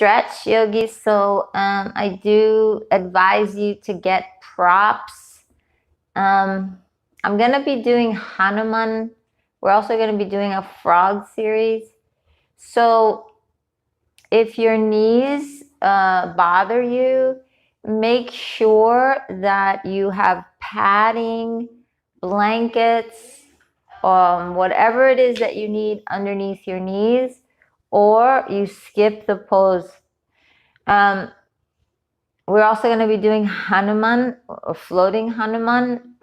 stretch, yogis. So I do advise you to get props. I'm going to be doing Hanuman. We're also going to be doing a frog series. So if your knees bother you, make sure that you have padding, blankets, whatever it is that you need underneath your knees, or you skip the pose. We're also going to be doing Hanuman or floating Hanuman.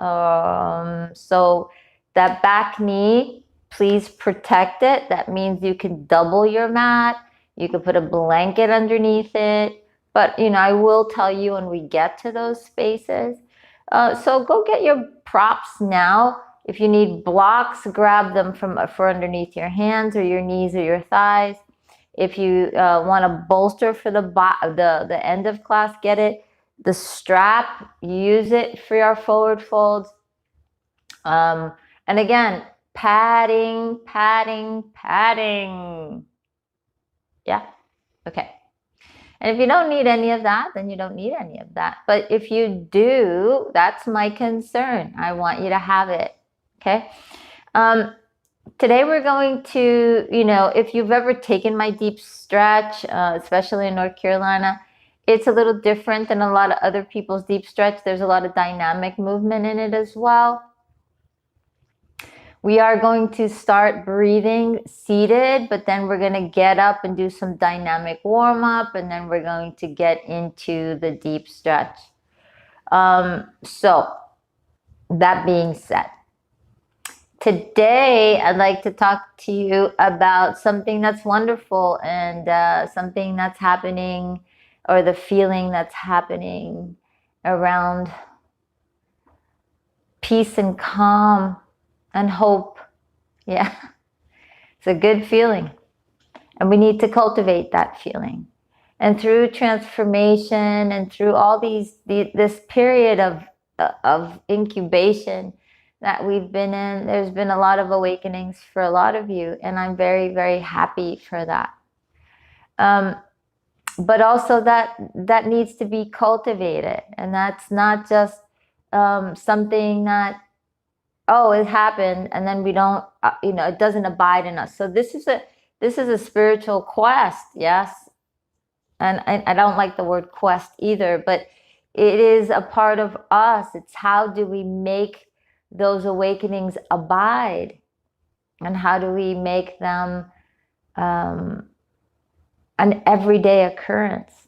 So that back knee, please protect it. That means you can double your mat. You can put a blanket underneath it. But, I will tell you when we get to those spaces. So go get your props now. If you need blocks, grab them for underneath your hands or your knees or your thighs. If you want to bolster for the end of class, get it. The strap, use it for your forward folds. And again, padding. Yeah, okay. And if you don't need any of that, then you don't need any of that. But if you do, that's my concern. I want you to have it, okay? Today we're going to, if you've ever taken my deep stretch, especially in North Carolina, it's a little different than a lot of other people's deep stretch. There's a lot of dynamic movement in it as well. We are going to start breathing seated, but then we're going to get up and do some dynamic warm up, and then we're going to get into the deep stretch. So that being said, today, I'd like to talk to you about something that's wonderful and something that's happening, or the feeling that's happening around peace and calm and hope. Yeah, it's a good feeling. And we need to cultivate that feeling. And through transformation and through all this period of incubation that we've been in, there's been a lot of awakenings for a lot of you, and I'm very, very happy for that. But also that needs to be cultivated, and that's not just something that, it happened and then we don't, it doesn't abide in us. So this is a spiritual quest, yes. And I don't like the word quest either, but it is a part of us. It's how do we make those awakenings abide, and how do we make them an everyday occurrence?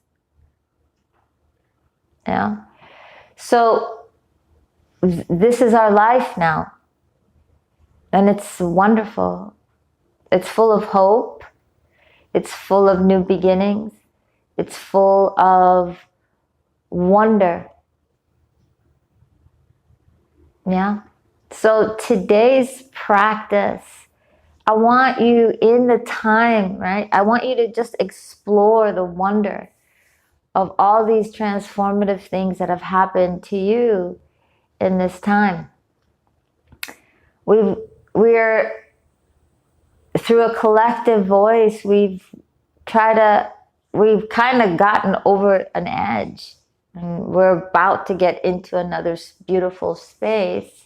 Yeah. So this is our life now, and it's wonderful. It's full of hope. It's full of new beginnings. It's full of wonder. Yeah. So today's practice, I want you in the time, right? I want you to just explore the wonder of all these transformative things that have happened to you in this time. We're through a collective voice, we've kind of gotten over an edge, and we're about to get into another beautiful space.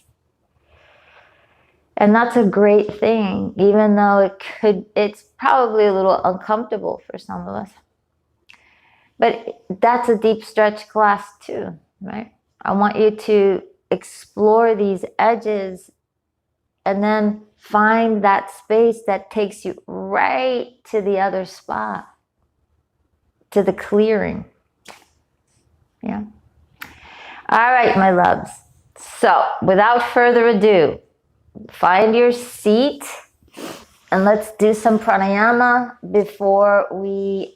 And that's a great thing, even though it's probably a little uncomfortable for some of us. But that's a deep stretch class too, right? I want you to explore these edges and then find that space that takes you right to the other spot, to the clearing. Yeah. All right, my loves. So without further ado, find your seat and let's do some pranayama before we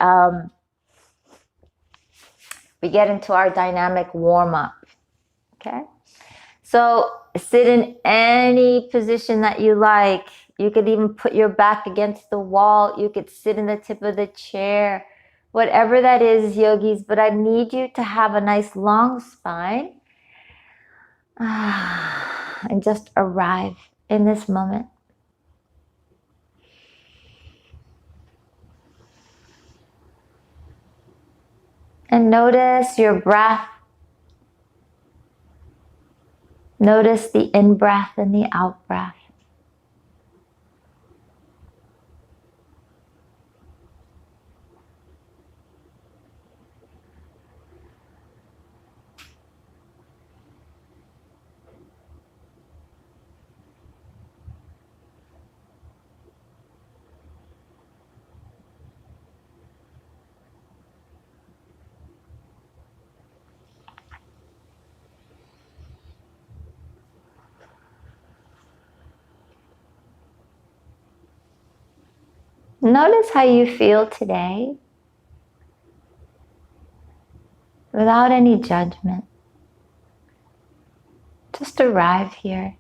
get into our dynamic warm-up. Okay? So sit in any position that you like. You could even put your back against the wall. You could sit in the tip of the chair. Whatever that is, yogis, but I need you to have a nice long spine. And just arrive in this moment. And notice your breath. Notice the in-breath and the out-breath. Notice how you feel today without any judgment. Just arrive here.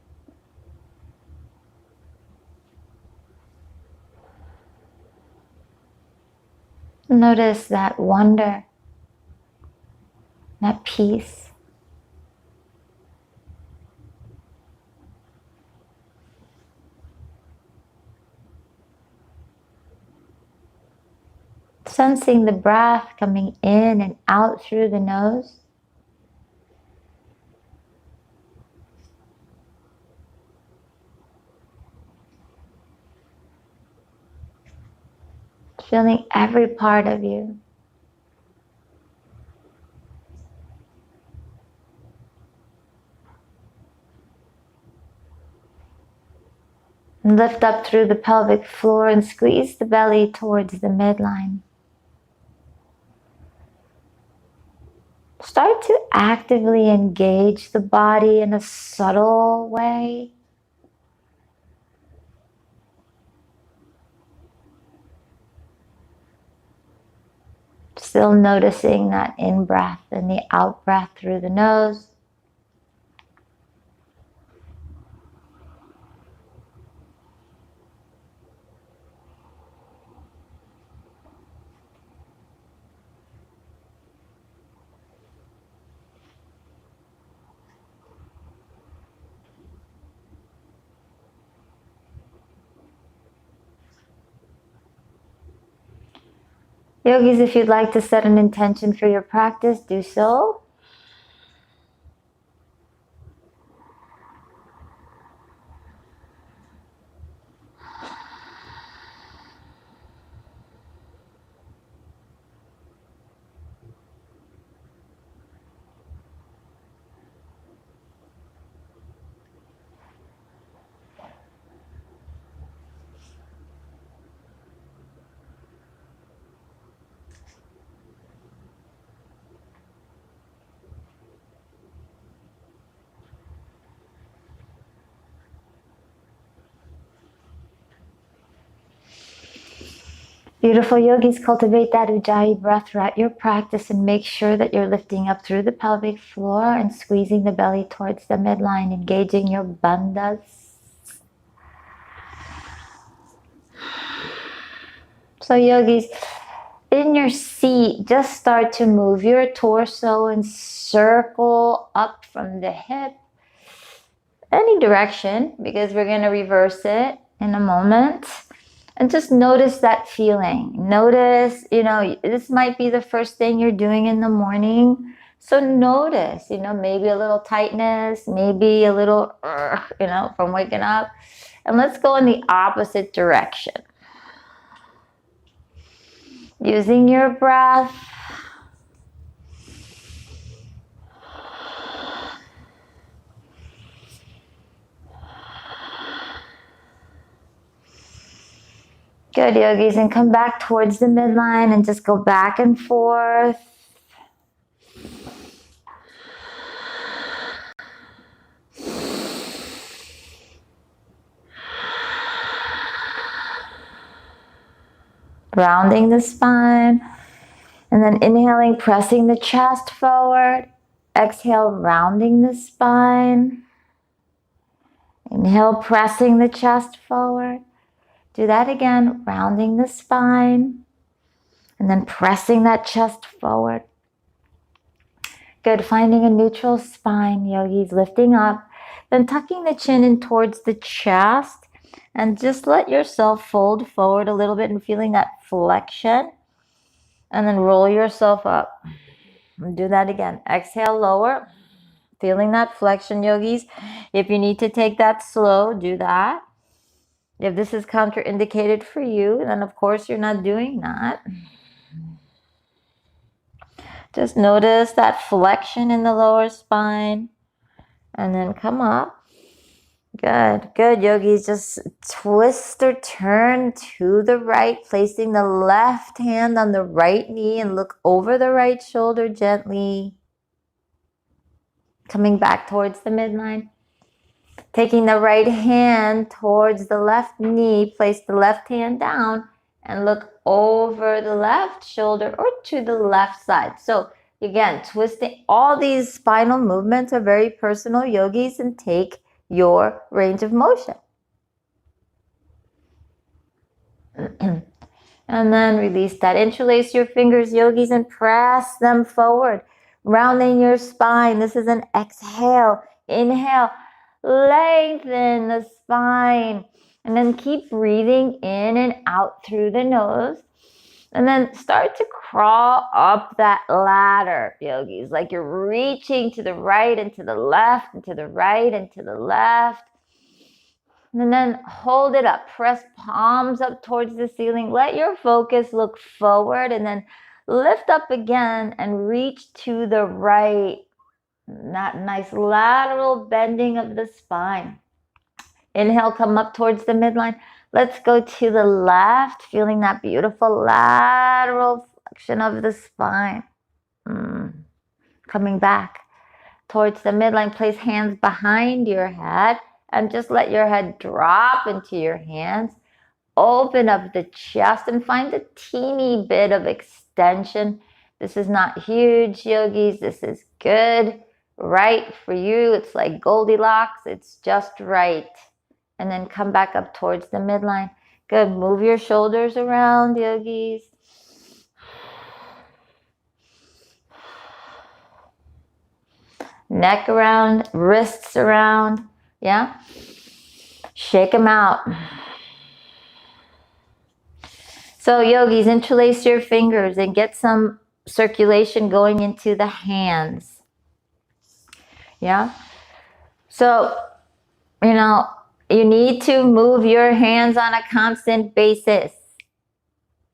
Notice that wonder, that peace. Sensing the breath coming in and out through the nose. Feeling every part of you. And lift up through the pelvic floor and squeeze the belly towards the midline. Start to actively engage the body in a subtle way. Still noticing that in-breath and the out-breath through the nose. Yogis, if you'd like to set an intention for your practice, do so. Beautiful yogis, cultivate that Ujjayi breath throughout your practice and make sure that you're lifting up through the pelvic floor and squeezing the belly towards the midline, engaging your bandhas. So yogis, in your seat, just start to move your torso and circle up from the hip, any direction, because we're going to reverse it in a moment. And just notice that feeling. Notice, this might be the first thing you're doing in the morning. So notice, maybe a little tightness, maybe a little, from waking up. And let's go in the opposite direction. Using your breath. Good, yogis, and come back towards the midline and just go back and forth. Rounding the spine, and then inhaling, pressing the chest forward. Exhale, rounding the spine. Inhale, pressing the chest forward. Do that again, rounding the spine, and then pressing that chest forward. Good, finding a neutral spine, yogis, lifting up, then tucking the chin in towards the chest, and just let yourself fold forward a little bit and feeling that flexion, and then roll yourself up. Do that again. Exhale, lower. Feeling that flexion, yogis. If you need to take that slow, do that. If this is contraindicated for you, then of course you're not doing that. Just notice that flexion in the lower spine. And then come up. Good, good, yogis. Just twist or turn to the right, placing the left hand on the right knee and look over the right shoulder gently. Coming back towards the midline. Taking the right hand towards the left knee, place the left hand down and look over the left shoulder or to the left side. So again, twisting. All these spinal movements are very personal, yogis, and take your range of motion. And then release that. Interlace your fingers, yogis, and press them forward, rounding your spine. This is an exhale. Inhale, lengthen the spine, and then keep breathing in and out through the nose. And then start to crawl up that ladder, yogis, like you're reaching to the right and to the left and to the right and to the left. And then hold it up. Press palms up towards the ceiling. Let your focus look forward and then lift up again and reach to the right. That nice lateral bending of the spine. Inhale, come up towards the midline. Let's go to the left, feeling that beautiful lateral flexion of the spine. Coming back towards the midline, place hands behind your head and just let your head drop into your hands. Open up the chest and find a teeny bit of extension. This is not huge, yogis. This is good, right for you. It's like Goldilocks. It's just right. And then come back up towards the midline. Good. Move your shoulders around, yogis. Neck around, wrists around. Yeah? Shake them out. So yogis, interlace your fingers and get some circulation going into the hands. Yeah? So, you need to move your hands on a constant basis.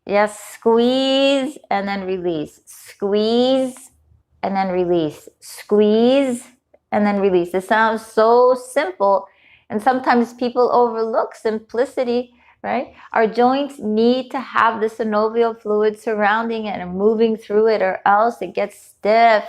Yes, squeeze and then release. Squeeze and then release. Squeeze and then release. It sounds so simple, and sometimes people overlook simplicity, right? Our joints need to have the synovial fluid surrounding it and moving through it, or else it gets stiff.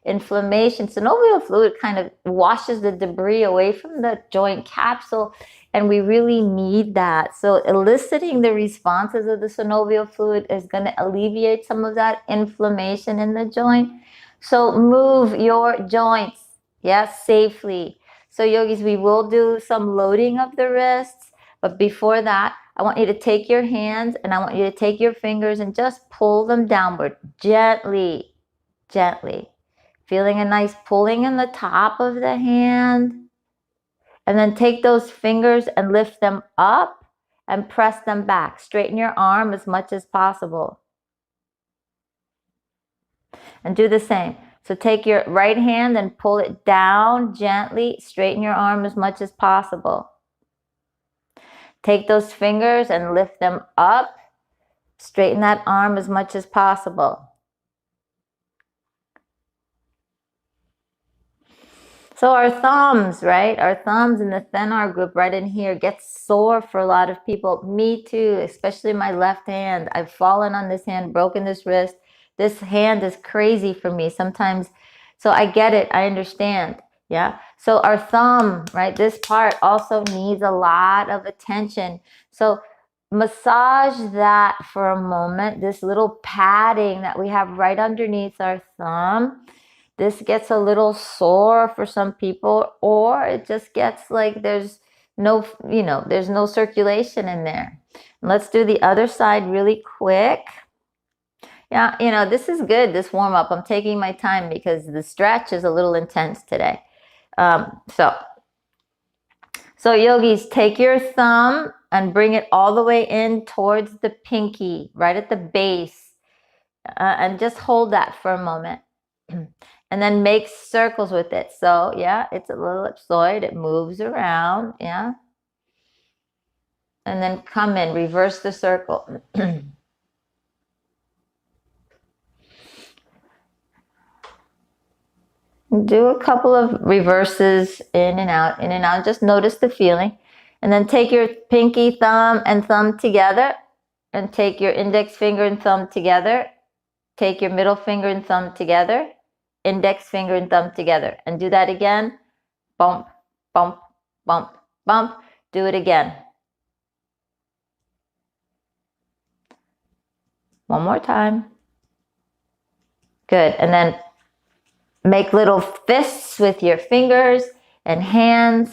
Inflammation. Synovial fluid kind of washes the debris away from the joint capsule, and we really need that. So eliciting the responses of the synovial fluid is going to alleviate some of that inflammation in the joint. So move your joints, yes, safely. So yogis, we will do some loading of the wrists, but before that, I want you to take your hands and I want you to take your fingers and just pull them downward, gently, gently. Feeling a nice pulling in the top of the hand. And then take those fingers and lift them up and press them back. Straighten your arm as much as possible. And do the same. So take your right hand and pull it down gently. Straighten your arm as much as possible. Take those fingers and lift them up. Straighten that arm as much as possible. So our thumbs, right? Our thumbs in the thenar group right in here gets sore for a lot of people. Me too, especially my left hand. I've fallen on this hand, broken this wrist. This hand is crazy for me sometimes. So I get it. I understand. Yeah. So our thumb, right? This part also needs a lot of attention. So massage that for a moment. This little padding that we have right underneath our thumb. This gets a little sore for some people, or it just gets like there's no circulation in there. And let's do the other side really quick. Yeah, this is good, this warm up. I'm taking my time because the stretch is a little intense today. So yogis, take your thumb and bring it all the way in towards the pinky, right at the base. And just hold that for a moment. And then make circles with it. So yeah, it's a little ellipsoid. It moves around. Yeah. And then come in, reverse the circle. Do a couple of reverses in and out, in and out. Just notice the feeling. And then take your pinky thumb and thumb together, and take your index finger and thumb together. Take your middle finger and thumb together, index finger and thumb together. And do that again. Bump, bump, bump, bump. Do it again. One more time. Good. And then make little fists with your fingers and hands.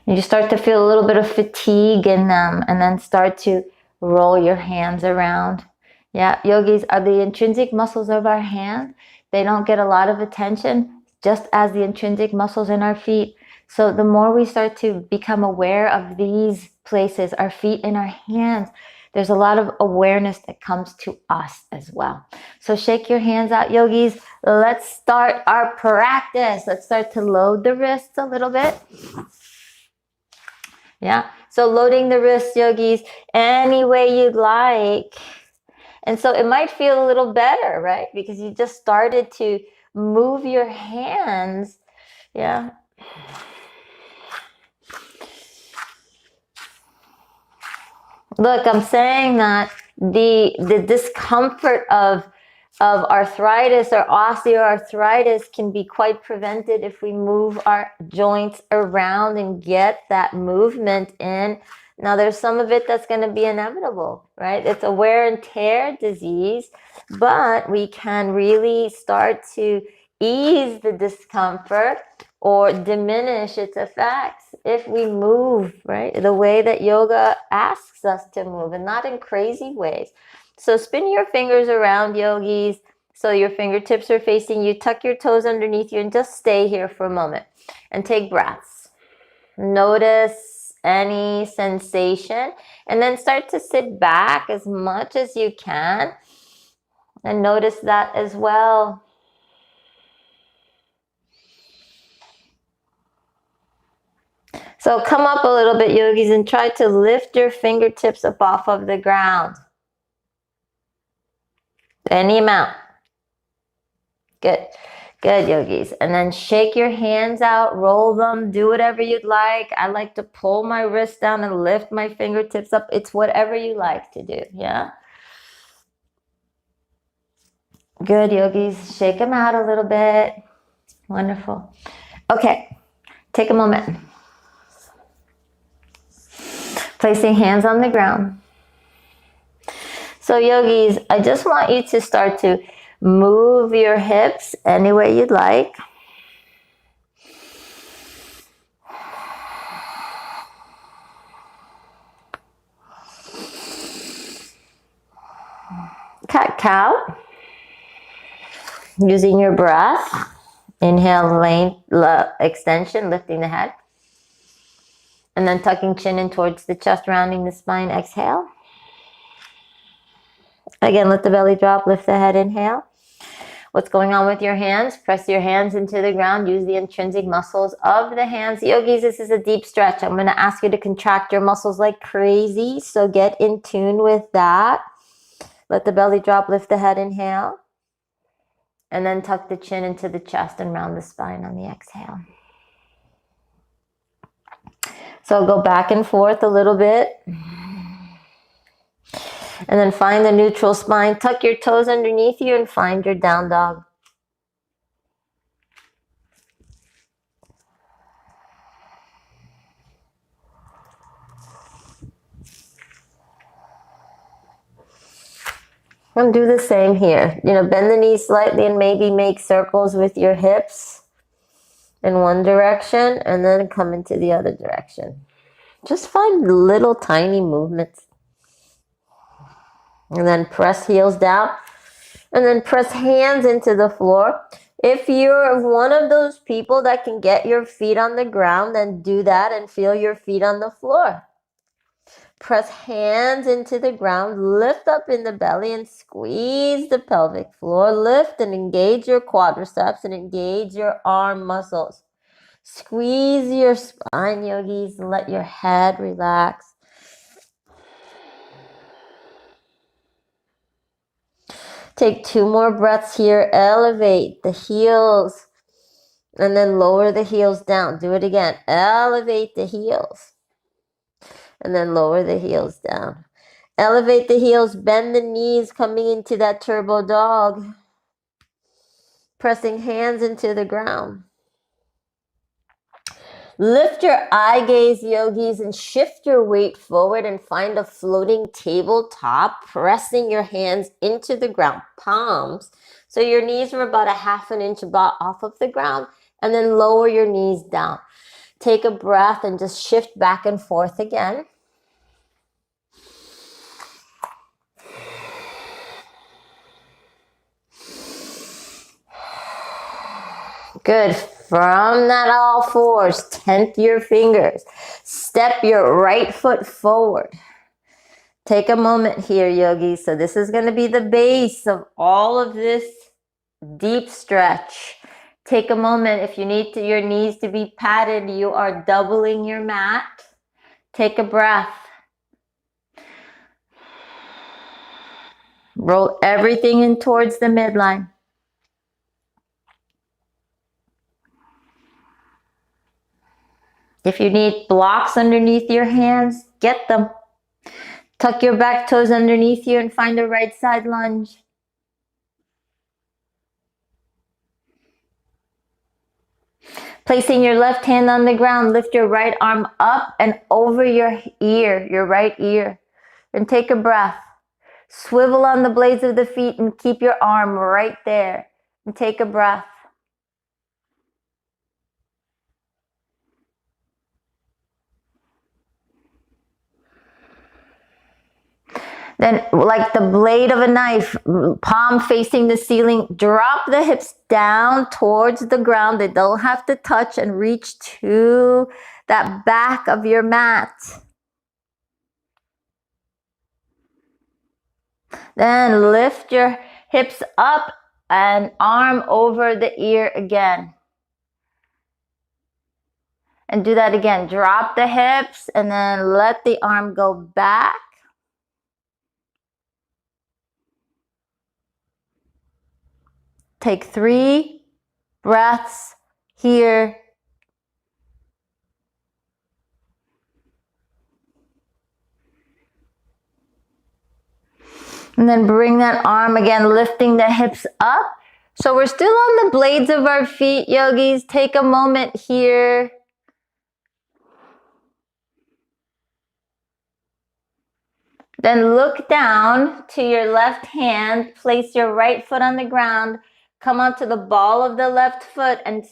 You start to feel a little bit of fatigue in them, and then start to roll your hands around. Yeah, yogis, are the intrinsic muscles of our hand, they don't get a lot of attention, just as the intrinsic muscles in our feet. So the more we start to become aware of these places, our feet and our hands, there's a lot of awareness that comes to us as well. So shake your hands out, yogis. Let's start our practice. Let's start to load the wrists a little bit. Yeah, so loading the wrists, yogis, any way you'd like. And so it might feel a little better, right? Because you just started to move your hands. Yeah. Look, I'm saying that the discomfort of arthritis or osteoarthritis can be quite prevented if we move our joints around and get that movement in. Now, there's some of it that's going to be inevitable, right? It's a wear and tear disease, but we can really start to ease the discomfort or diminish its effects if we move, right? The way that yoga asks us to move, and not in crazy ways. So spin your fingers around, yogis, so your fingertips are facing you. Tuck your toes underneath you and just stay here for a moment and take breaths. Notice any sensation, and then start to sit back as much as you can and notice that as well. So come up a little bit, yogis, and try to lift your fingertips up off of the ground. Any amount. Good. Good, yogis. And then shake your hands out, roll them, do whatever you'd like. I like to pull my wrist down and lift my fingertips up. It's whatever you like to do, yeah? Good, yogis. Shake them out a little bit. Wonderful. Okay, take a moment. Placing hands on the ground. So yogis, I just want you to start to move your hips any way you'd like. Cat-cow. Using your breath. Inhale, length, extension, lifting the head. And then tucking chin in towards the chest, rounding the spine. Exhale. Again, let the belly drop, lift the head, inhale. What's going on with your hands? Press your hands into the ground. Use the intrinsic muscles of the hands. Yogis, this is a deep stretch. I'm going to ask you to contract your muscles like crazy. So get in tune with that. Let the belly drop, lift the head, inhale. And then tuck the chin into the chest and round the spine on the exhale. So go back and forth a little bit. And then find the neutral spine. Tuck your toes underneath you and find your down dog. And do the same here. You know, bend the knees slightly and maybe make circles with your hips in one direction and then come into the other direction. Just find little tiny movements. And then press heels down. And then press hands into the floor. If you're one of those people that can get your feet on the ground, then do that and feel your feet on the floor. Press hands into the ground, lift up in the belly and squeeze the pelvic floor. Lift and engage your quadriceps and engage your arm muscles. Squeeze your spine, yogis, and let your head relax. Take 2 more breaths here. Elevate the heels and then lower the heels down. Do it again. Elevate the heels and then lower the heels down. Elevate the heels, bend the knees, coming into that turbo dog. Pressing hands into the ground. Lift your eye gaze, yogis, and shift your weight forward and find a floating tabletop, pressing your hands into the ground, palms. So your knees are about 1/2 inch off of the ground, and then lower your knees down. Take a breath and just shift back and forth again. Good. From that all fours, tent your fingers. Step your right foot forward. Take a moment here, yogis. So this is going to be the base of all of this deep stretch. Take a moment. If you need your knees to be padded, you are doubling your mat. Take a breath. Roll everything in towards the midline. If you need blocks underneath your hands, get them. Tuck your back toes underneath you and find a right side lunge. Placing your left hand on the ground, lift your right arm up and over your ear, your right ear, and take a breath. Swivel on the blades of the feet and keep your arm right there, and take a breath. Then, like the blade of a knife, palm facing the ceiling, drop the hips down towards the ground. They don't have to touch, and reach to that back of your mat. Then lift your hips up and arm over the ear again. And do that again. Drop the hips and then let the arm go back. Take 3 breaths here. And then bring that arm again, lifting the hips up. So we're still on the blades of our feet, yogis. Take a moment here. Then look down to your left hand. Place your right foot on the ground. Come onto the ball of the left foot and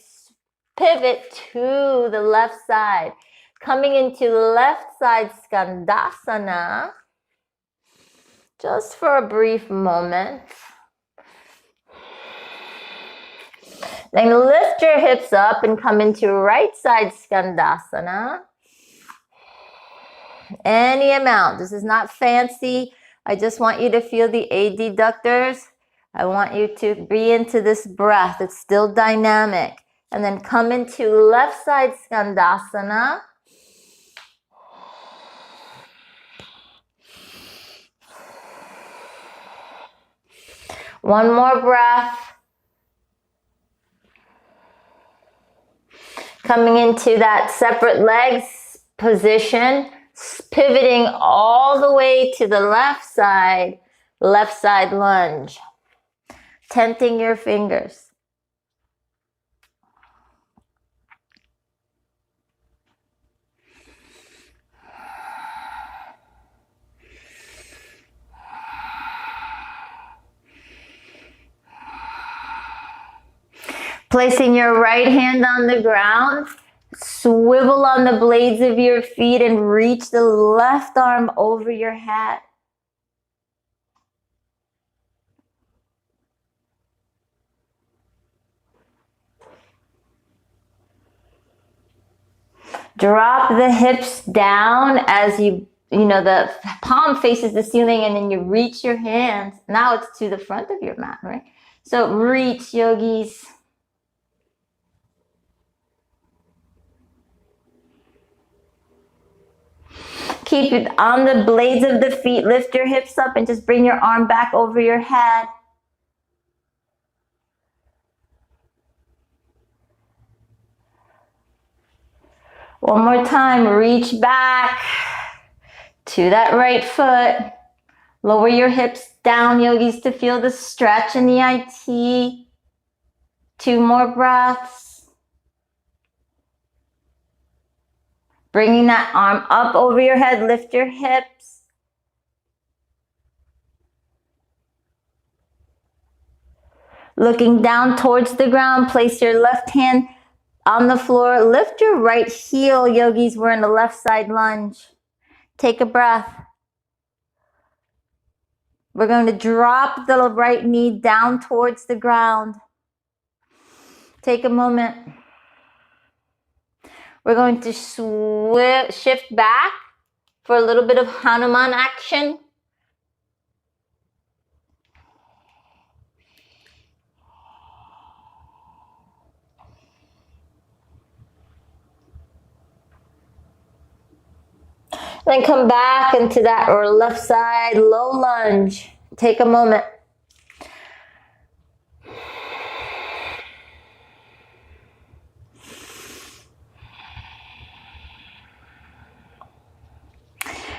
pivot to the left side. Coming into left side Skandasana. Just for a brief moment. Then lift your hips up and come into right side Skandasana. Any amount. This is not fancy. I just want you to feel the adductors. I want you to be into this breath. It's still dynamic. And then come into left side Skandasana. One more breath. Coming into that separate legs position, pivoting all the way to the left side lunge. Tenting your fingers. Placing your right hand on the ground, swivel on the blades of your feet and reach the left arm over your head. Drop the hips down as you the palm faces the ceiling, and then you reach your hands. Now it's to the front of your mat, right? So reach, yogis. Keep it on the blades of the feet. Lift your hips up and just bring your arm back over your head. One more time, reach back to that right foot. Lower your hips down, yogis, to feel the stretch in the IT. 2 more breaths. Bringing that arm up over your head, lift your hips. Looking down towards the ground, place your left hand on the floor. Lift your right heel, yogis. We're in the left side lunge. Take a breath. We're going to drop the right knee down towards the ground. Take a moment. We're going to shift back for a little bit of Hanuman action. Then come back into that left side low lunge. Take a moment.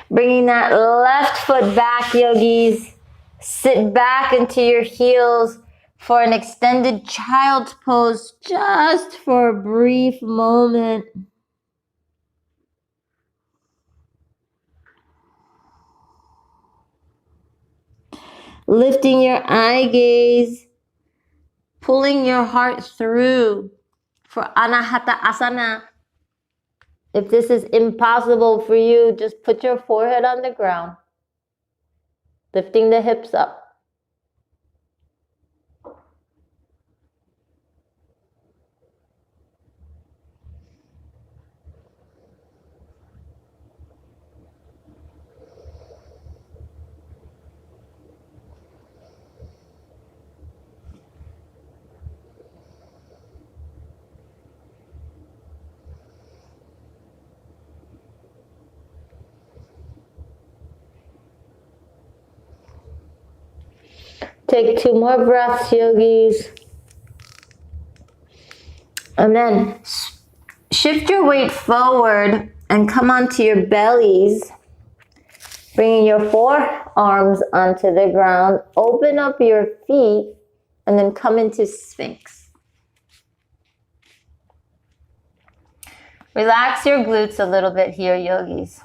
Bringing that left foot back, yogis. Sit back into your heels for an extended child's pose, just for a brief moment. Lifting your eye gaze, pulling your heart through for Anahata Asana. If this is impossible for you, just put your forehead on the ground, lifting the hips up. Take 2 more breaths, yogis. And then shift your weight forward and come onto your bellies. Bringing your forearms onto the ground. Open up your feet and then come into Sphinx. Relax your glutes a little bit here, yogis.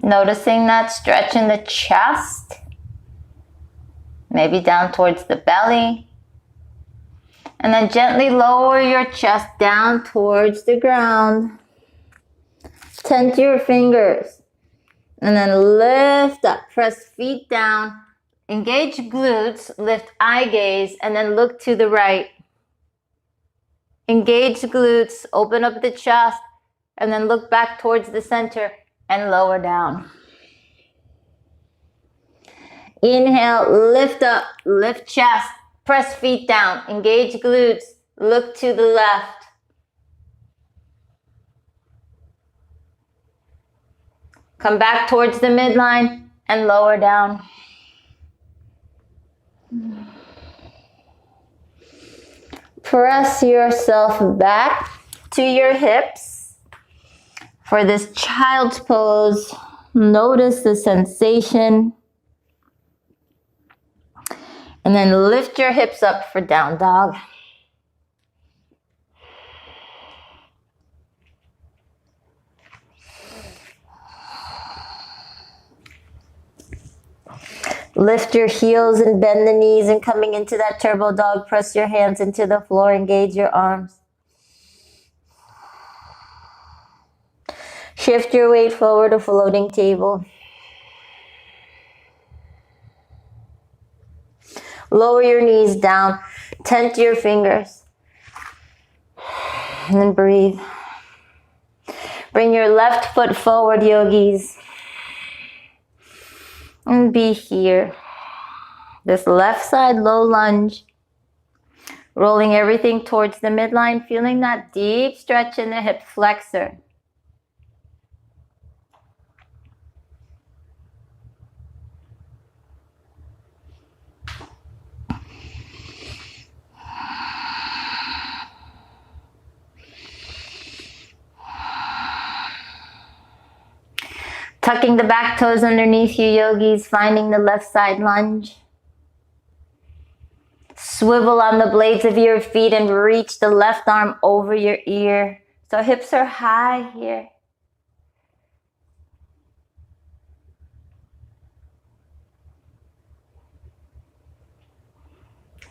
Noticing that stretch in the chest, maybe down towards the belly. And then gently lower your chest down towards the ground. Tent your fingers. And then lift up, press feet down, engage glutes, lift eye gaze, and then look to the right. Engage glutes, open up the chest, and then look back towards the center and lower down. Inhale, lift up, lift chest, press feet down, engage glutes, look to the left. Come back towards the midline and lower down. Press yourself back to your hips. For this child's pose, notice the sensation. And then lift your hips up for down dog. Lift your heels and bend the knees, and coming into that turbo dog, press your hands into the floor, engage your arms. Shift your weight forward to floating table. Lower your knees down, tent your fingers, and then breathe. Bring your left foot forward, yogis, and be here. This left side low lunge, rolling everything towards the midline, feeling that deep stretch in the hip flexor. Tucking the back toes underneath you, yogis, finding the left side lunge. Swivel on the blades of your feet and reach the left arm over your ear. So hips are high here.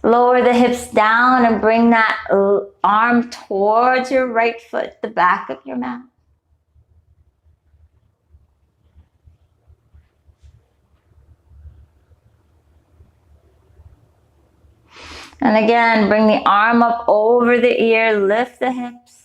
Lower the hips down and bring that arm towards your right foot, the back of your mat. And again, bring the arm up over the ear, lift the hips.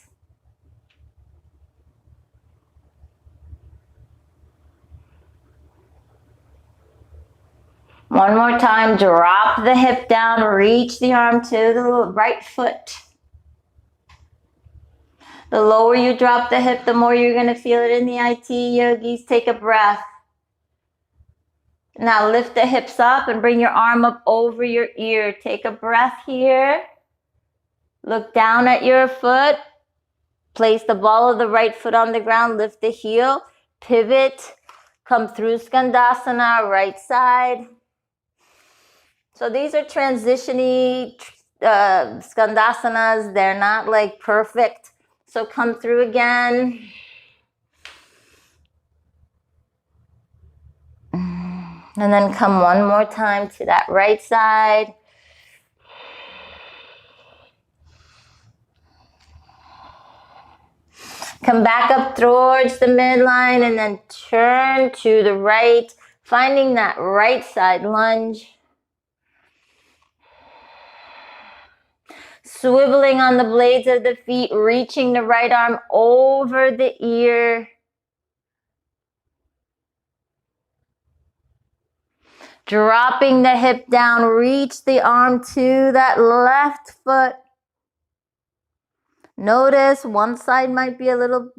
One more time, drop the hip down, reach the arm to the right foot. The lower you drop the hip, the more you're going to feel it in the IT, yogis. Take a breath. Now lift the hips up and bring your arm up over your ear. Take a breath here. Look down at your foot. Place the ball of the right foot on the ground. Lift the heel. Pivot. Come through Skandasana, right side. So these are transition-y Skandasanas. They're not like perfect. So come through again. And then come one more time to that right side. Come back up towards the midline and then turn to the right, finding that right side lunge. Swiveling on the blades of the feet, reaching the right arm over the ear. Dropping the hip down, reach the arm to that left foot. Notice one side might be a little,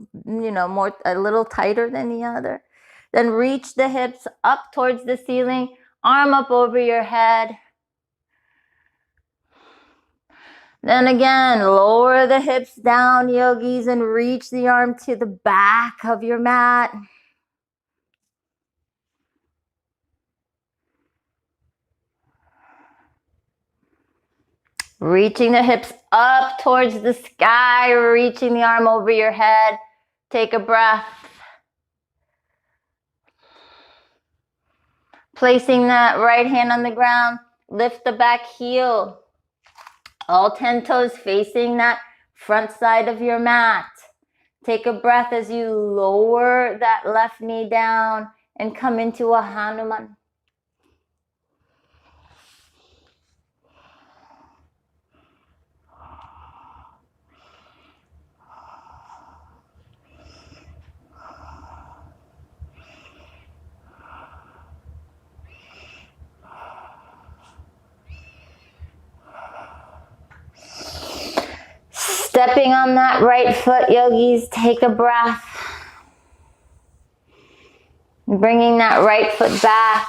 a little tighter than the other. Then reach the hips up towards the ceiling, arm up over your head. Then again, lower the hips down, yogis, and reach the arm to the back of your mat. Reaching the hips up towards the sky, reaching the arm over your head. Take a breath. Placing that right hand on the ground, lift the back heel. All 10 toes facing that front side of your mat. Take a breath as you lower that left knee down and come into a Hanuman. Stepping on that right foot, yogis, take a breath. Bringing that right foot back.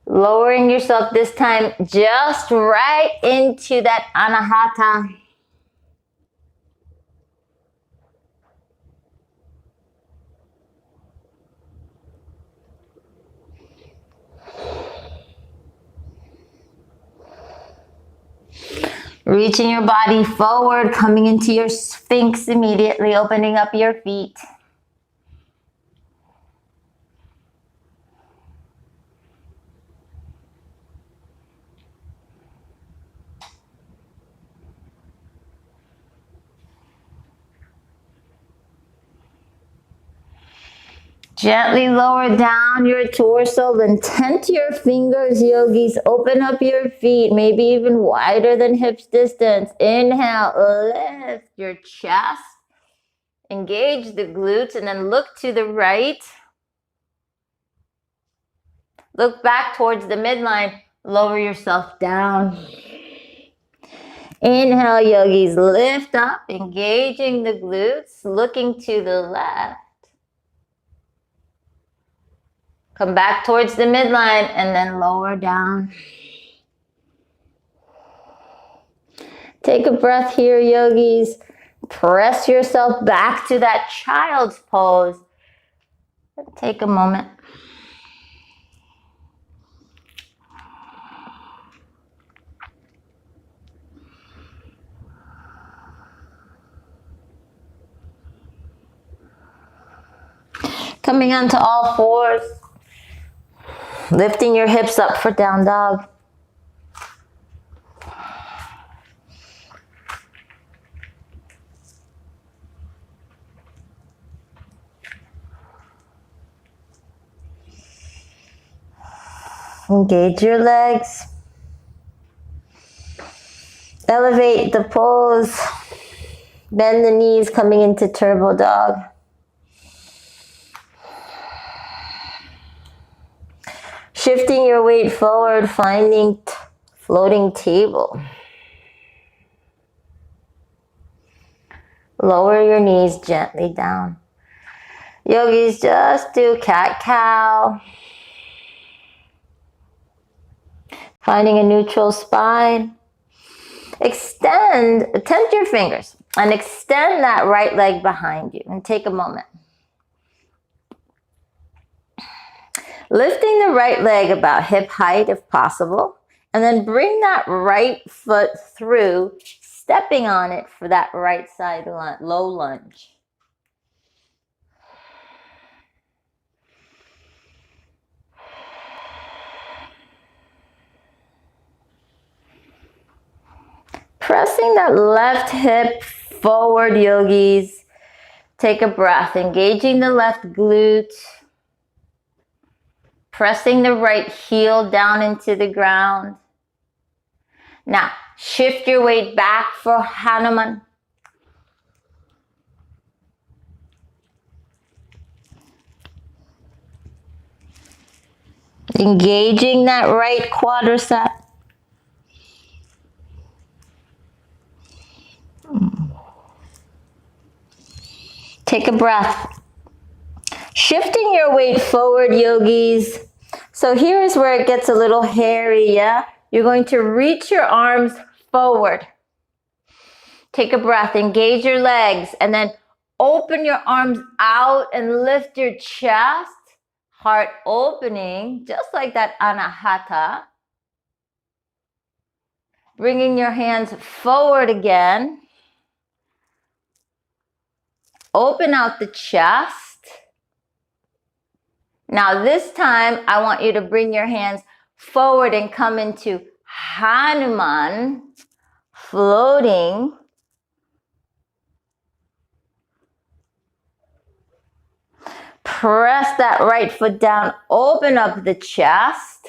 Lowering yourself this time just right into that Anahata. Reaching your body forward, coming into your Sphinx immediately, opening up your feet. Gently lower down your torso, then tent your fingers, yogis. Open up your feet, maybe even wider than hips distance. Inhale, lift your chest. Engage the glutes and then look to the right. Look back towards the midline. Lower yourself down. Inhale, yogis. Lift up, engaging the glutes, looking to the left. Come back towards the midline and then lower down. Take a breath here, yogis. Press yourself back to that child's pose. Take a moment. Coming onto all fours. Lifting your hips up for down dog. Engage your legs. Elevate the pose. Bend the knees coming into turbo dog. Shifting your weight forward, finding floating table. Lower your knees gently down. Yogis, just do cat-cow. Finding a neutral spine. Tent your fingers and extend that right leg behind you and take a moment. Lifting the right leg about hip height if possible, and then bring that right foot through, stepping on it for that right side low lunge. Pressing that left hip forward, yogis. Take a breath, engaging the left glute. Pressing the right heel down into the ground. Now, shift your weight back for Hanuman. Engaging that right quadricep. Take a breath. Shifting your weight forward, yogis. So here's where it gets a little hairy, yeah? You're going to reach your arms forward. Take a breath, engage your legs, and then open your arms out and lift your chest. Heart opening, just like that anahata. Bringing your hands forward again. Open out the chest. Now this time, I want you to bring your hands forward and come into Hanuman, floating. Press that right foot down, open up the chest.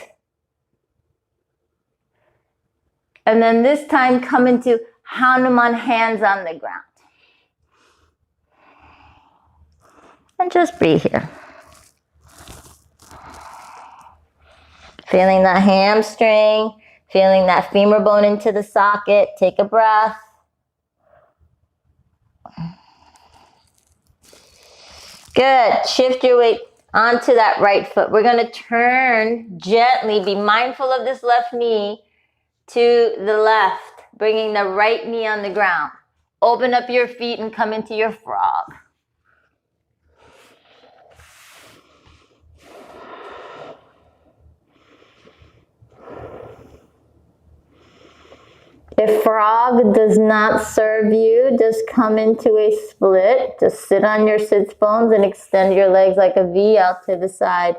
And then this time, come into Hanuman, hands on the ground. And just breathe here. Feeling that hamstring, feeling that femur bone into the socket. Take a breath. Good. Shift your weight onto that right foot. We're going to turn gently. Be mindful of this left knee to the left, bringing the right knee on the ground. Open up your feet and come into your frog. If frog does not serve you, just come into a split. Just sit on your sits bones and extend your legs like a V out to the side.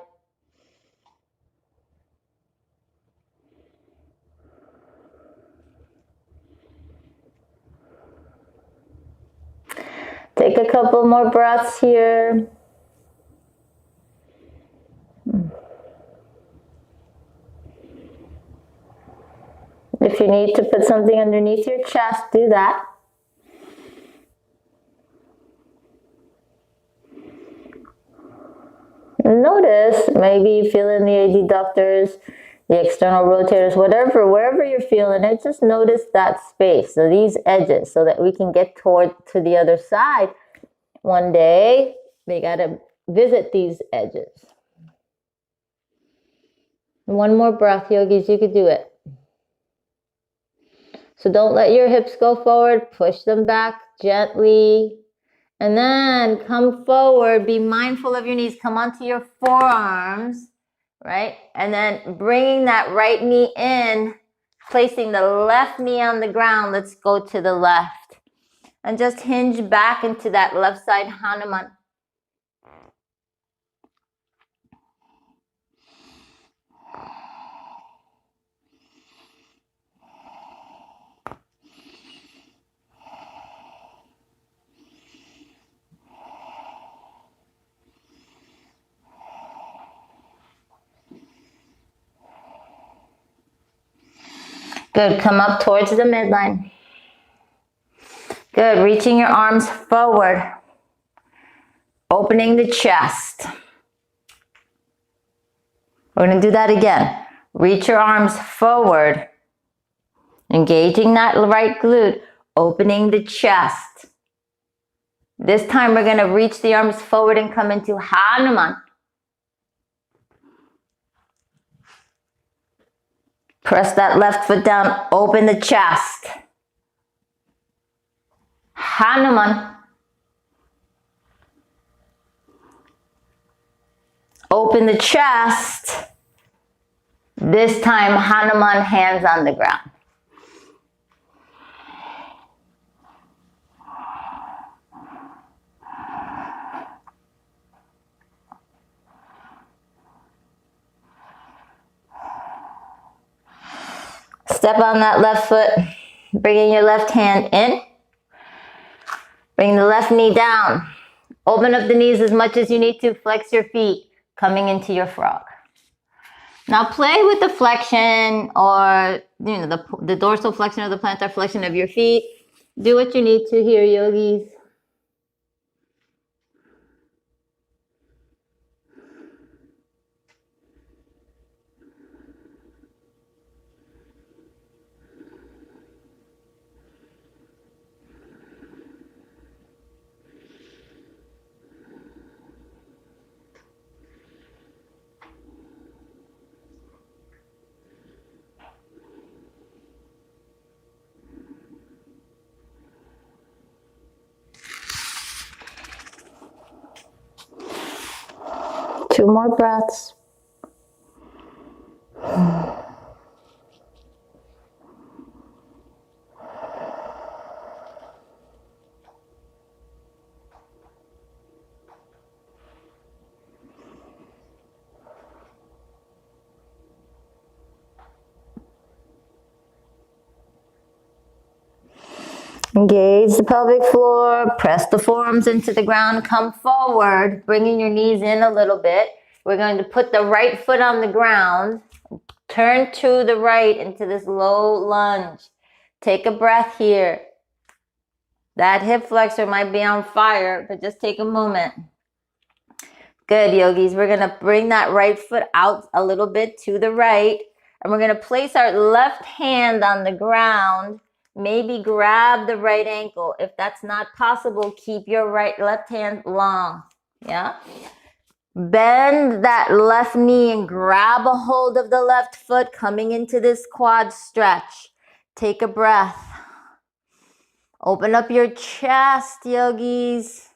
Take a couple more breaths here. If you need to put something underneath your chest, do that. Notice, maybe you feel in the adductors, the external rotators, whatever, wherever you're feeling it, just notice that space, so these edges, so that we can get to the other side. One day, we gotta visit these edges. One more breath, yogis, you could do it. So don't let your hips go forward, push them back gently. And then come forward, be mindful of your knees, come onto your forearms, right? And then bringing that right knee in, placing the left knee on the ground. Let's go to the left. And just hinge back into that left side Hanuman. Good, come up towards the midline. Good, reaching your arms forward. Opening the chest. We're gonna do that again. Reach your arms forward. Engaging that right glute. Opening the chest. This time we're gonna reach the arms forward and come into Hanuman. Press that left foot down, open the chest. Hanuman. Open the chest. This time, Hanuman, hands on the ground. Step on that left foot, bringing your left hand in. Bring the left knee down. Open up the knees as much as you need to. Flex your feet, coming into your frog. Now play with the flexion or the dorsal flexion or the plantar flexion of your feet. Do what you need to here, yogis. Two more breaths. Engage the pelvic floor, press the forearms into the ground, come forward, bringing your knees in a little bit. We're going to put the right foot on the ground, turn to the right into this low lunge. Take a breath here. That hip flexor might be on fire, but just take a moment. Good, yogis. We're going to bring that right foot out a little bit to the right, and we're going to place our left hand on the ground. Maybe grab the right ankle. If that's not possible, keep your left hand long. Yeah. Bend that left knee and grab a hold of the left foot, coming into this quad stretch. Take a breath. Open up your chest, yogis.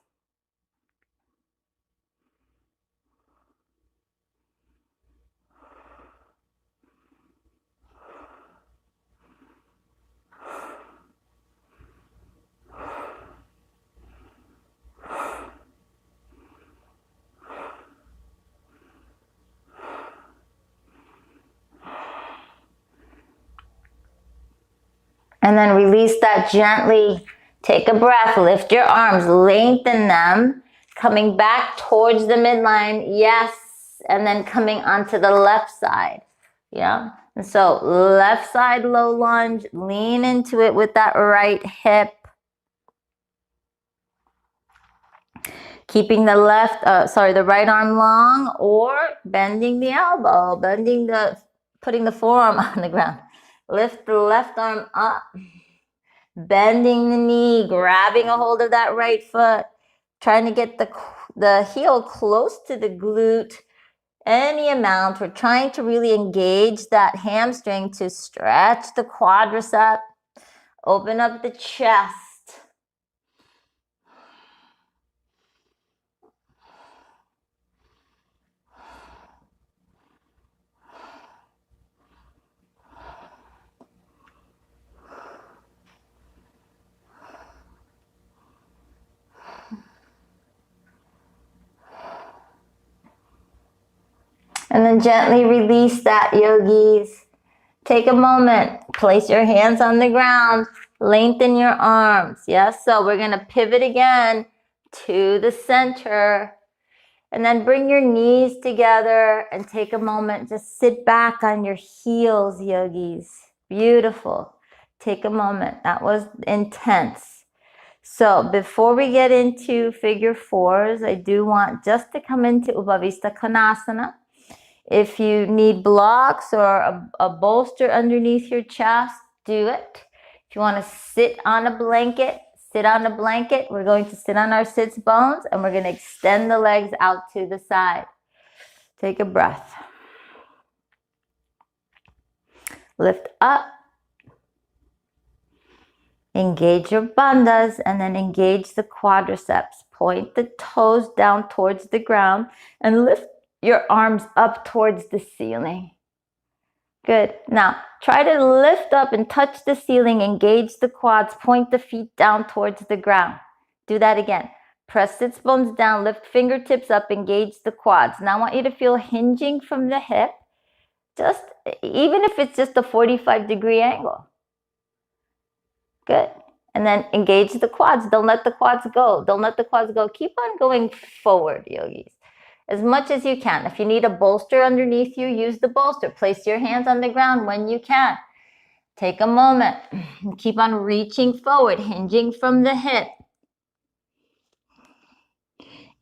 And then release that gently. Take a breath, lift your arms, lengthen them, coming back towards the midline, yes, and then coming onto the left side, yeah? And so left side low lunge, lean into it with that right hip. Keeping the the right arm long, or bending the elbow, putting the forearm on the ground. Lift the left arm up, bending the knee, grabbing a hold of that right foot, trying to get the heel close to the glute, any amount. We're trying to really engage that hamstring to stretch the quadricep, open up the chest. And then gently release that, yogis. Take a moment, place your hands on the ground, lengthen your arms. Yes, so we're going to pivot again to the center. And then bring your knees together and take a moment. Just sit back on your heels, yogis. Beautiful. Take a moment. That was intense. So before we get into figure fours, I do want just to come into Upavista Konasana. If you need blocks or a bolster underneath your chest, do it. If you want to sit on a blanket, sit on a blanket. We're going to sit on our sits bones and we're going to extend the legs out to the side. Take a breath. Lift up. Engage your bandhas and then engage the quadriceps. Point the toes down towards the ground and lift your arms up towards the ceiling. Good. Now, try to lift up and touch the ceiling, engage the quads, point the feet down towards the ground. Do that again. Press sits bones down, lift fingertips up, engage the quads. Now I want you to feel hinging from the hip, even if it's just a 45-degree angle. Good. And then engage the quads. Don't let the quads go. Don't let the quads go. Keep on going forward, yogis, as much as you can. If you need a bolster underneath you, use the bolster. Place your hands on the ground when you can. Take a moment. Keep on reaching forward, hinging from the hip.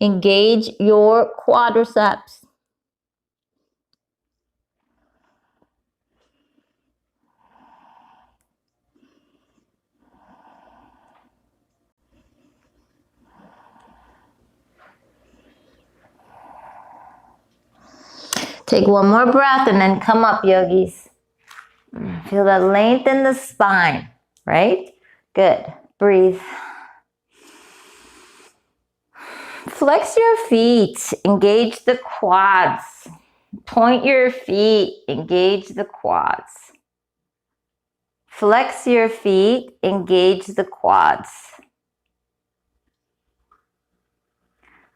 Engage your quadriceps. Take one more breath and then come up, yogis. Feel that length in the spine, right? Good. Breathe. Flex your feet. Engage the quads. Point your feet. Engage the quads. Flex your feet. Engage the quads.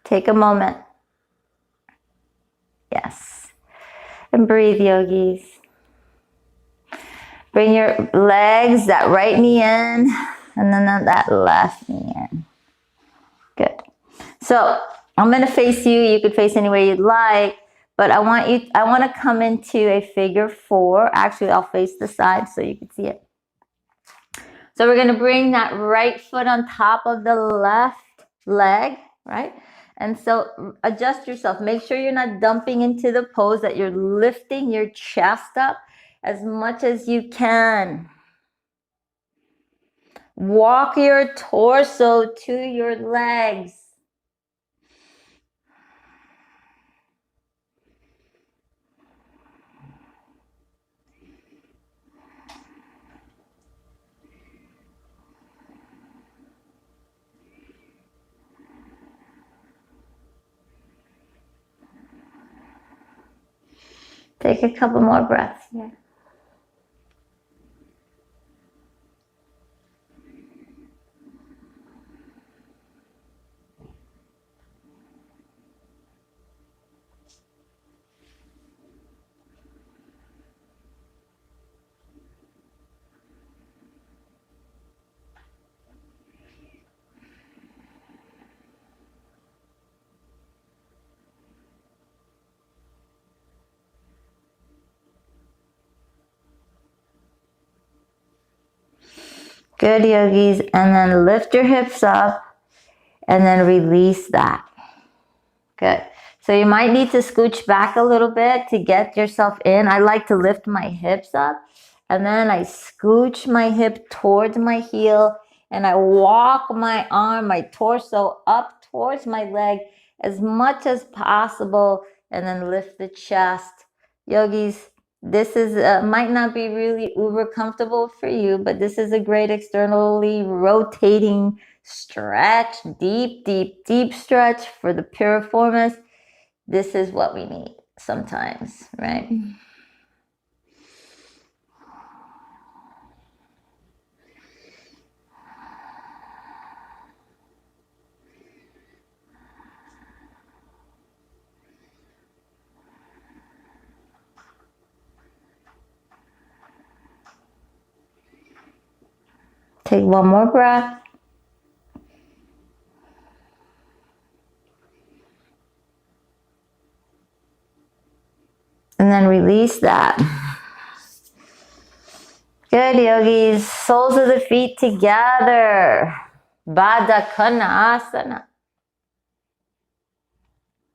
Take a moment. Yes. And breathe, yogis. Bring your legs, that right knee in, and then that left knee in. Good. So I'm going to face you. You could face any way you'd like, but I want to come into a figure four. Actually, I'll face the side so you can see it. So we're going to bring that right foot on top of the left leg, right? And so adjust yourself. Make sure you're not dumping into the pose, that you're lifting your chest up as much as you can. Walk your torso to your legs. Take a couple more breaths here. Good, yogis. And then lift your hips up and then release that. Good. So you might need to scooch back a little bit to get yourself in. I like to lift my hips up and then I scooch my hip towards my heel and I walk my arm, my torso up towards my leg as much as possible and then lift the chest. Yogis, this is might not be really uber comfortable for you, but this is a great externally rotating stretch, deep, deep, deep stretch for the piriformis. This is what we need sometimes, right? Take one more breath. And then release that. Good, yogis. Soles of the feet together. Baddha Konasana.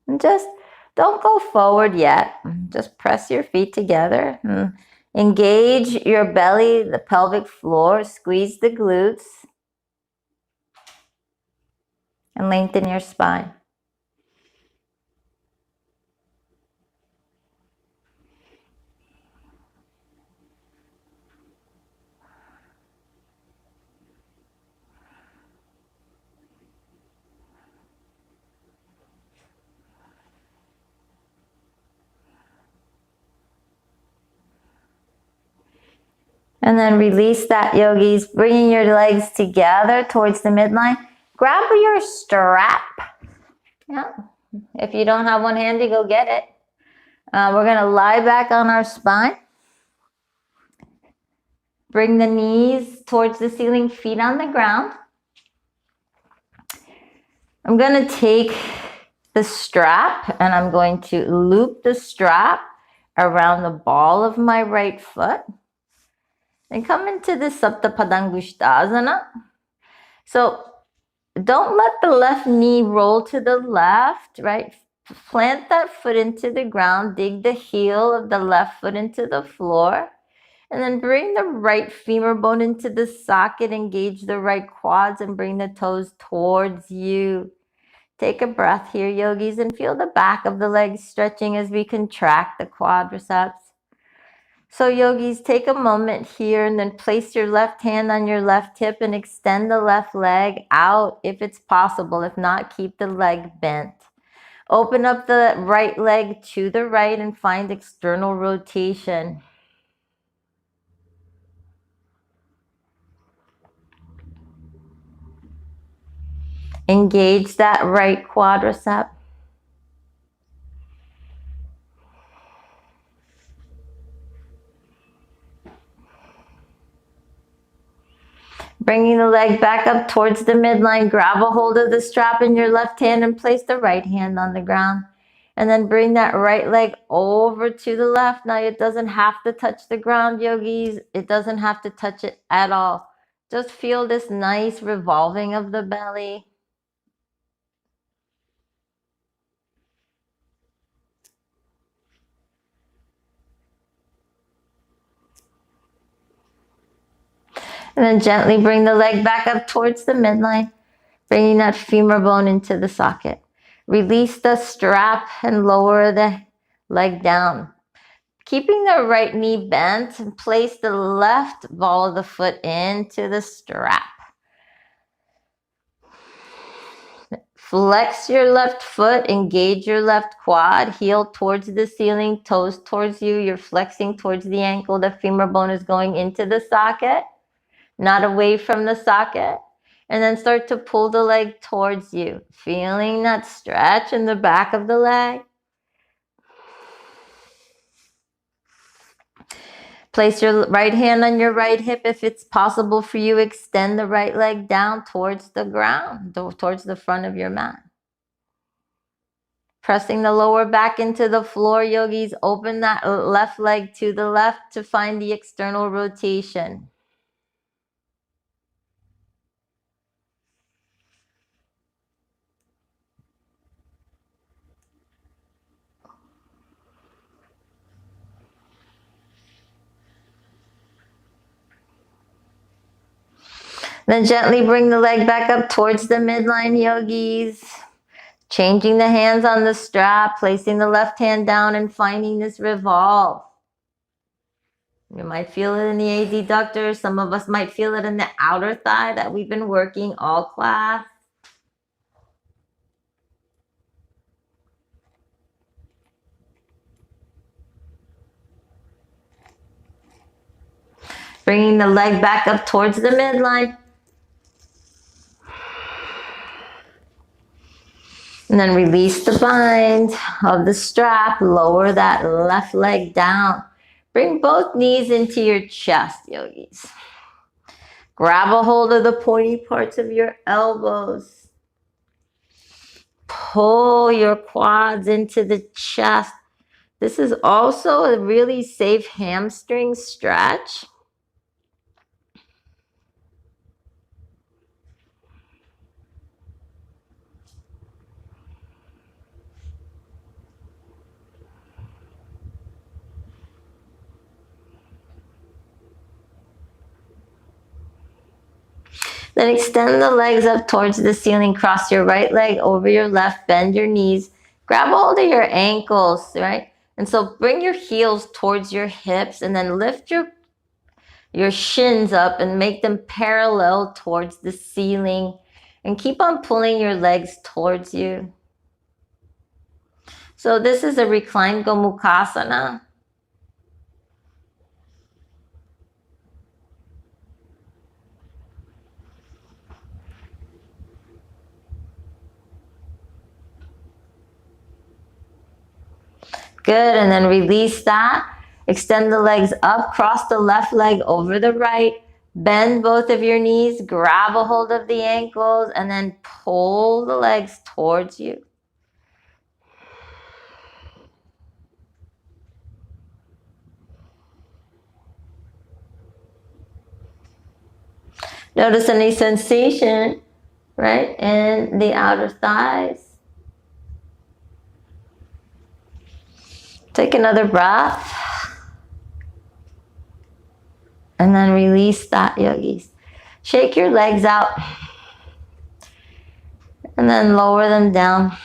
And just don't go forward yet. Just press your feet together. Engage your belly, the pelvic floor. Squeeze the glutes. And lengthen your spine. And then release that, yogis, bringing your legs together towards the midline. Grab your strap. Yeah. If you don't have one handy, go get it. We're going to lie back on our spine. Bring the knees towards the ceiling, feet on the ground. I'm going to take the strap and I'm going to loop the strap around the ball of my right foot. And come into the Sapta Padangusthasana. So don't let the left knee roll to the left, right? Plant that foot into the ground. Dig the heel of the left foot into the floor. And then bring the right femur bone into the socket. Engage the right quads and bring the toes towards you. Take a breath here, yogis, and feel the back of the legs stretching as we contract the quadriceps. So yogis, take a moment here and then place your left hand on your left hip and extend the left leg out if it's possible. If not, keep the leg bent. Open up the right leg to the right and find external rotation. Engage that right quadricep. Bringing the leg back up towards the midline, grab a hold of the strap in your left hand and place the right hand on the ground. And then bring that right leg over to the left. Now it doesn't have to touch the ground, yogis. It doesn't have to touch it at all. Just feel this nice revolving of the belly. And then gently bring the leg back up towards the midline, bringing that femur bone into the socket. Release the strap and lower the leg down. Keeping the right knee bent, and place the left ball of the foot into the strap. Flex your left foot, engage your left quad, heel towards the ceiling, toes towards you. You're flexing towards the ankle. The femur bone is going into the socket, not away from the socket. And then start to pull the leg towards you, feeling that stretch in the back of the leg. Place your right hand on your right hip. If it's possible for you, extend the right leg down towards the ground, towards the front of your mat. Pressing the lower back into the floor, yogis. Open that left leg to the left to find the external rotation. Then gently bring the leg back up towards the midline, yogis. Changing the hands on the strap, placing the left hand down and finding this revolve. You might feel it in the adductor. Some of us might feel it in the outer thigh that we've been working all class. Bringing the leg back up towards the midline. And then release the bind of the strap. Lower that left leg down. Bring both knees into your chest, yogis. Grab a hold of the pointy parts of your elbows. Pull your quads into the chest. This is also a really safe hamstring stretch. Then extend the legs up towards the ceiling. Cross your right leg over your left. Bend your knees. Grab a hold of your ankles, right? And so bring your heels towards your hips and then lift your shins up and make them parallel towards the ceiling. And keep on pulling your legs towards you. So this is a reclined Gomukhasana. Good, and then release that. Extend the legs up, cross the left leg over the right. Bend both of your knees, grab a hold of the ankles, and then pull the legs towards you. Notice any sensation, right, in the outer thighs. Take another breath. And then release that, yogis. Shake your legs out. And then lower them down.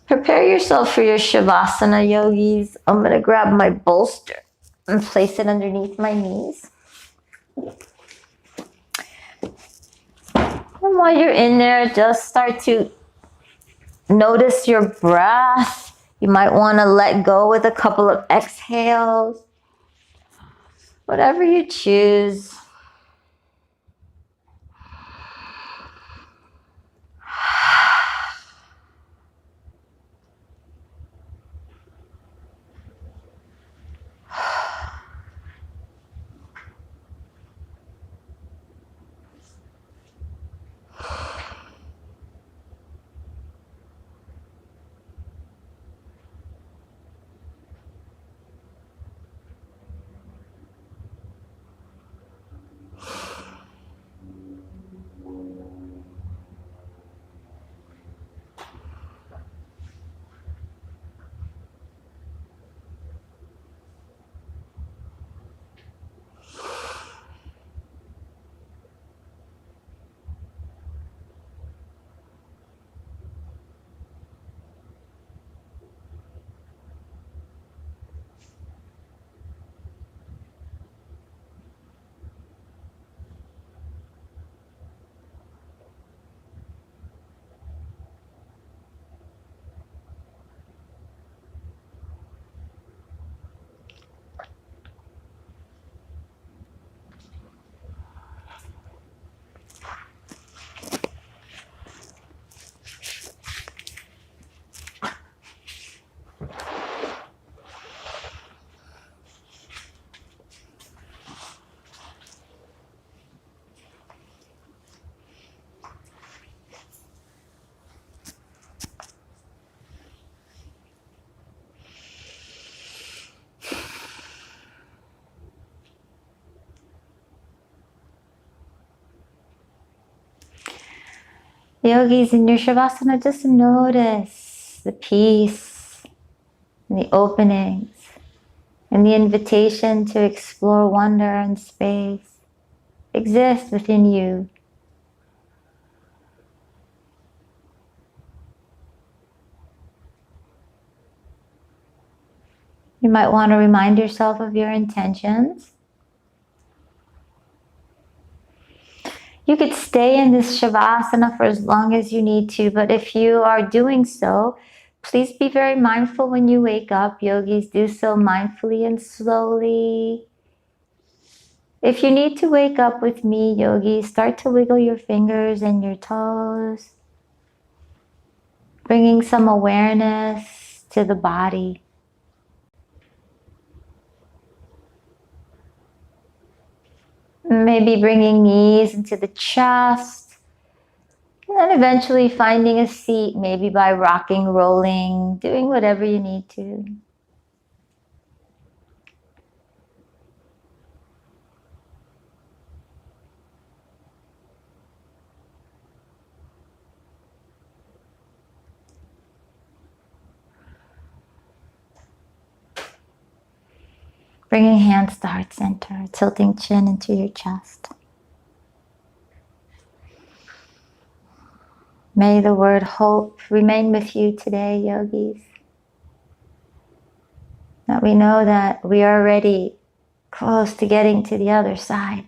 Prepare yourself for your Shavasana, yogis. I'm going to grab my bolster and place it underneath my knees. And while you're in there, just start to notice your breath. You might want to let go with a couple of exhales. Whatever you choose. Yogis, in your Shavasana, just notice the peace and the openings. And the invitation to explore wonder and space exists within you. You might want to remind yourself of your intentions. You could stay in this Shavasana for as long as you need to, but if you are doing so, please be very mindful when you wake up. Yogis, do so mindfully and slowly. If you need to wake up with me, yogis, start to wiggle your fingers and your toes, bringing some awareness to the body. Maybe bringing knees into the chest, and then eventually finding a seat, maybe by rocking, rolling, doing whatever you need to. Bringing hands to heart center, tilting chin into your chest. May the word hope remain with you today, yogis. That we know that we are already close to getting to the other side.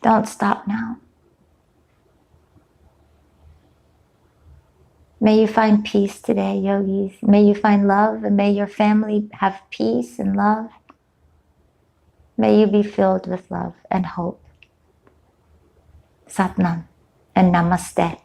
Don't stop now. May you find peace today, yogis. May you find love, and may your family have peace and love. May you be filled with love and hope. Satnam and Namaste.